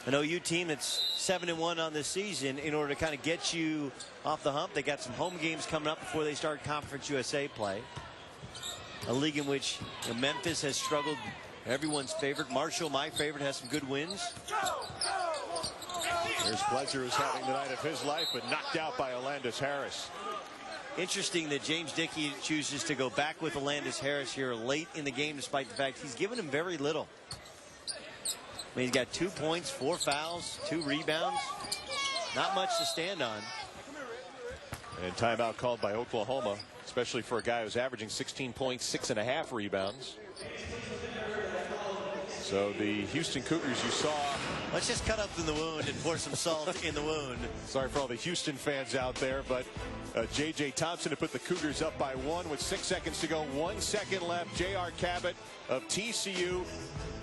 An OU team that's 7-1 on this season. In order to kind of get you off the hump, they got some home games coming up before they start Conference USA play. A league in which Memphis has struggled. Everyone's favorite. Marshall, my favorite, has some good wins. There's Pledger, who's having the night of his life, but knocked out by Alandis Harris. Interesting that James Dickey chooses to go back with Alandis Harris here late in the game, despite the fact he's given him very little. I mean, he's got 2 points, 4 fouls, 2 rebounds. Not much to stand on. And timeout called by Oklahoma, especially for a guy who's averaging 16 points, 6.5 rebounds. So the Houston Cougars, you saw. Let's just cut up in the wound and pour some salt in the wound. Sorry for all the Houston fans out there, but J.J. Thompson to put the Cougars up by 1 with 6 seconds to go. 1 second left. J.R. Cabot of TCU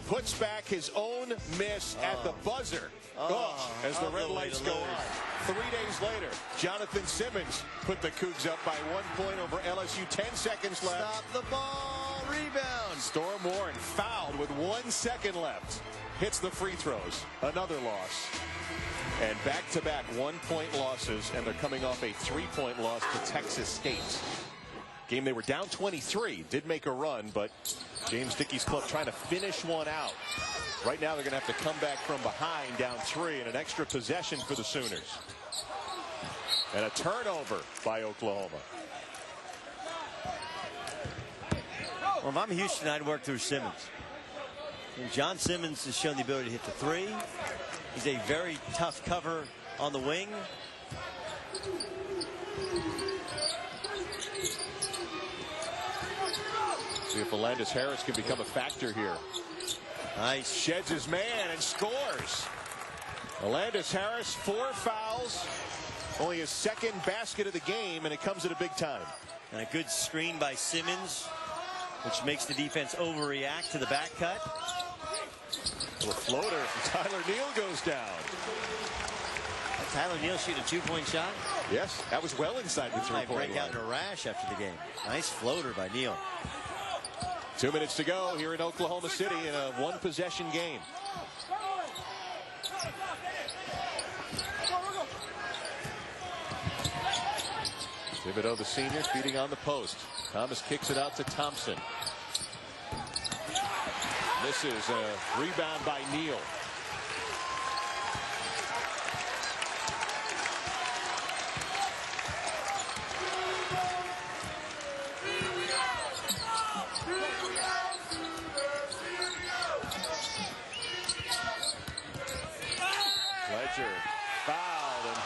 puts back his own miss at the buzzer. As the red lights go on. 3 days later, Jonathan Simmons put the Cougs up by 1 point over LSU. 10 seconds left. Stop the ball. Rebound. Storm Warren fouled with 1 second left. Hits the free throws. Another loss. And back-to-back 1-point losses, and they're coming off a 3-point loss to Texas State. Game they were down 23. Did make a run, but James Dickey's club trying to finish one out. Right now they're going to have to come back from behind, down 3, and an extra possession for the Sooners. And a turnover by Oklahoma. Well, if I'm Houston, I'd work through Simmons. And John Simmons has shown the ability to hit the 3. He's a very tough cover on the wing. See if Alandis Harris can become a factor here. Nice. Sheds his man and scores. Alandis Harris, 4 fouls. Only his second basket of the game, and it comes at a big time. And a good screen by Simmons, which makes the defense overreact to the back cut. A floater from Tyler Neal goes down. Did Tyler Neal shoot a 2-point shot? Yes, that was well inside the 3-point line. Break out in a rash after the game. Nice floater by Neal. 2 minutes to go here in Oklahoma City in a 1-possession game. Thibodeau, the senior, feeding on the post. Thomas kicks it out to Thompson. This is a rebound by Neal. Pledger fouled and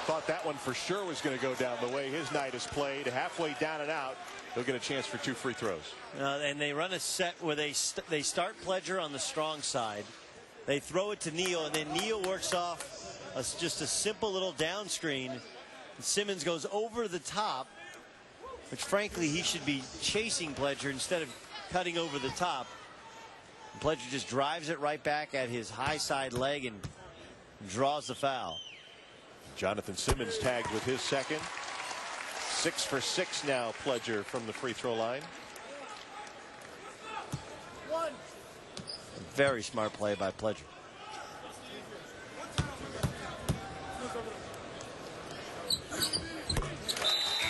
thought that one for sure was going to go down the way his night is played. Halfway down and out. He'll get a chance for 2 free throws. And they run a set where they start Pledger on the strong side. They throw it to Neal, and then Neal works off just a simple little down screen. And Simmons goes over the top, which frankly he should be chasing Pledger instead of cutting over the top. And Pledger just drives it right back at his high side leg and draws the foul. Jonathan Simmons tagged with his second. 6 for 6 now, Pledger from the free throw line. Very smart play by Pledger.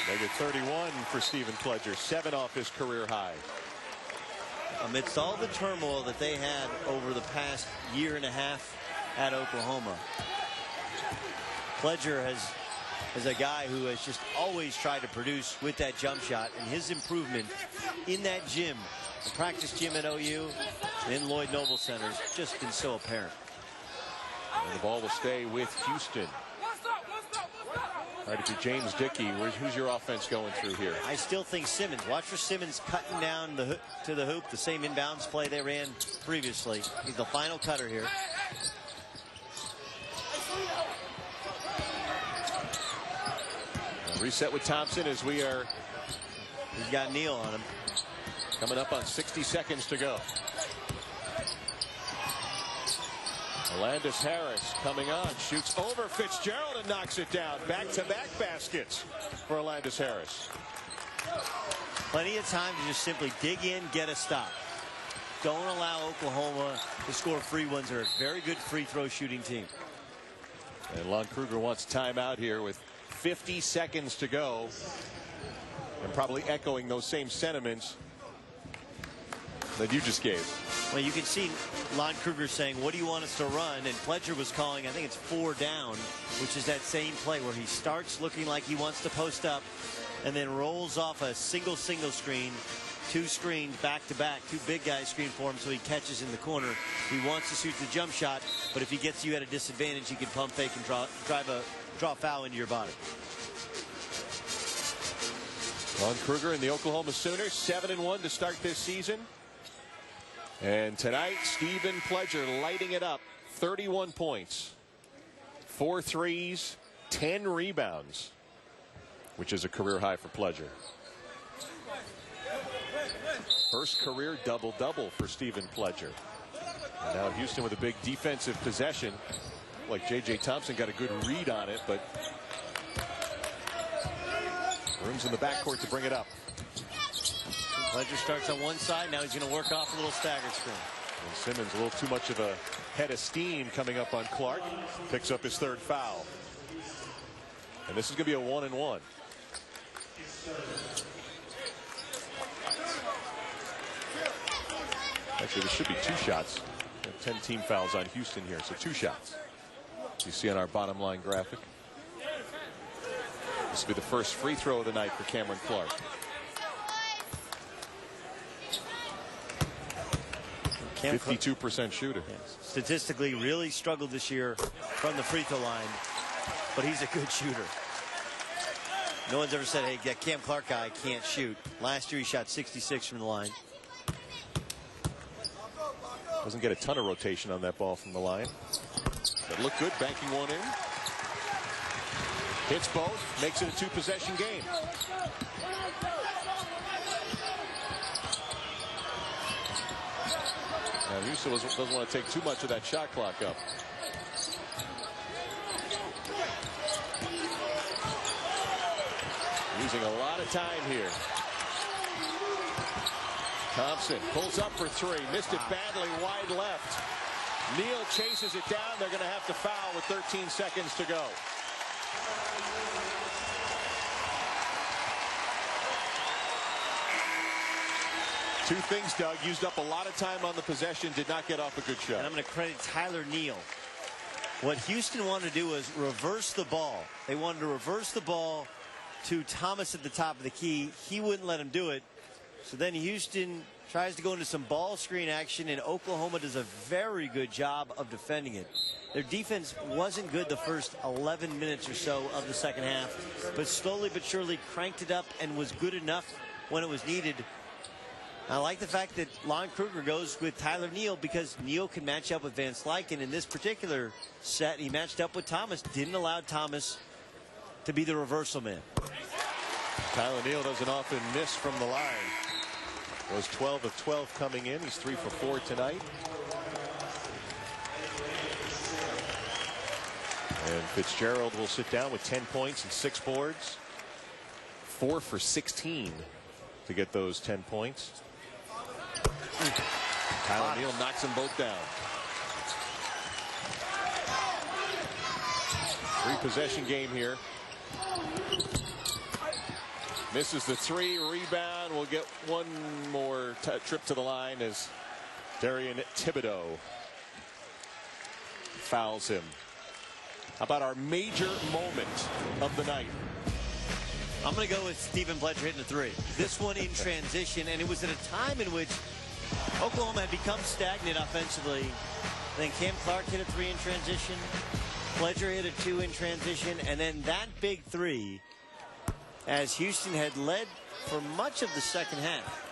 Make it 31 for Stephen Pledger, 7 off his career high. Amidst all the turmoil that they had over the past year and a half at Oklahoma, Pledger is a guy who has just always tried to produce with that jump shot, and his improvement in that gym, the practice gym at OU, in Lloyd Noble Center, has just been so apparent. And the ball will stay with Houston. All right, if you're James Dickey, who's your offense going through here? I still think Simmons. Watch for Simmons cutting down to the hoop, the same inbounds play they ran previously. He's the final cutter here. Reset with Thompson as we are. He's got Neal on him. Coming up on 60 seconds to go. Alandis Harris coming on, shoots over Fitzgerald and knocks it down. Back-to-back baskets for Alandis Harris. Plenty of time to just simply dig in, get a stop. don't allow Oklahoma to score free ones. They're a very good free throw shooting team. And Lon Kruger wants timeout here with 50 seconds to go. And probably echoing those same sentiments that you just gave. Well, you can see Lon Kruger saying, what do you want us to run? And Pledger was calling, I think it's 4 down, which is that same play where he starts looking like he wants to post up and then rolls off a single screen, 2 screens back to back, 2 big guys screen for him so he catches in the corner. He wants to shoot the jump shot, but if he gets you at a disadvantage, he can pump fake and draw foul into your body. Lon Kruger and the Oklahoma Sooners 7-1 to start this season. And tonight, Stephen Pledger lighting it up. 31 points, 4 threes, 10 rebounds, which is a career high for Pledger. First career double-double for Stephen Pledger. And now Houston with a big defensive possession. Like J.J. Thompson got a good read on it, but room's in the backcourt to bring it up. Pledger starts on one side. Now he's going to work off a little stagger screen. And Simmons a little too much of a head of steam coming up on Clark. Picks up his 3rd foul. And this is going to be a 1-and-1. Actually, there should be 2 shots. 10 team fouls on Houston here, so 2 shots. You see on our bottom line graphic. This will be the first free throw of the night for Cameron Clark. Cam 52% shooter. Yes. Statistically really struggled this year from the free throw line, but he's a good shooter. No one's ever said, hey, that Cam Clark guy can't shoot. Last year he shot 66 from the line. Doesn't get a ton of rotation on that ball from the line. But look good banking one in. Hits both, makes it a 2-possession game. Now Houston doesn't want to take too much of that shot clock up. Using a lot of time here. Thompson pulls up for 3. Missed it badly wide left. Neal chases it down. They're going to have to foul with 13 seconds to go. Two things, Doug. Used up a lot of time on the possession. Did not get off a good shot. And I'm going to credit Tyler Neal. What Houston wanted to do was reverse the ball. They wanted to reverse the ball to Thomas at the top of the key. He wouldn't let him do it. So then Houston tries to go into some ball screen action, and Oklahoma does a very good job of defending it. Their defense wasn't good the first 11 minutes or so of the second half, but slowly but surely cranked it up and was good enough when it was needed. I like the fact that Lon Kruger goes with Tyler Neal because Neal can match up with Van Slyken. In this particular set, he matched up with Thomas, didn't allow Thomas to be the reversal man. Tyler Neal doesn't often miss from the line. Was 12 of 12 coming in. He's 3 for 4 tonight. And Fitzgerald will sit down with 10 points and 6 boards. 4 for 16 to get those 10 points. Tyler Neal knocks them both down. 3-possession game here. Misses the 3. Rebound. We'll get one more trip to the line as Darian Thibodeau fouls him. How about our major moment of the night? I'm going to go with Stephen Pledger hitting a 3. This one in transition, and it was at a time in which Oklahoma had become stagnant offensively. Then Cam Clark hit a 3 in transition. Pledger hit a 2 in transition, and then that big 3 as Houston had led for much of the second half.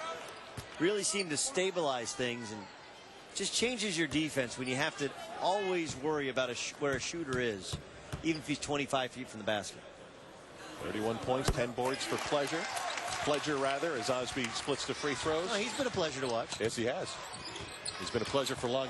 Really seemed to stabilize things and just changes your defense when you have to always worry about where a shooter is, even if he's 25 feet from the basket. 31 points, 10 boards for Pledger rather, as Osby splits the free throws. Oh, he's been a pleasure to watch. Yes, he has. He's been a pleasure for long.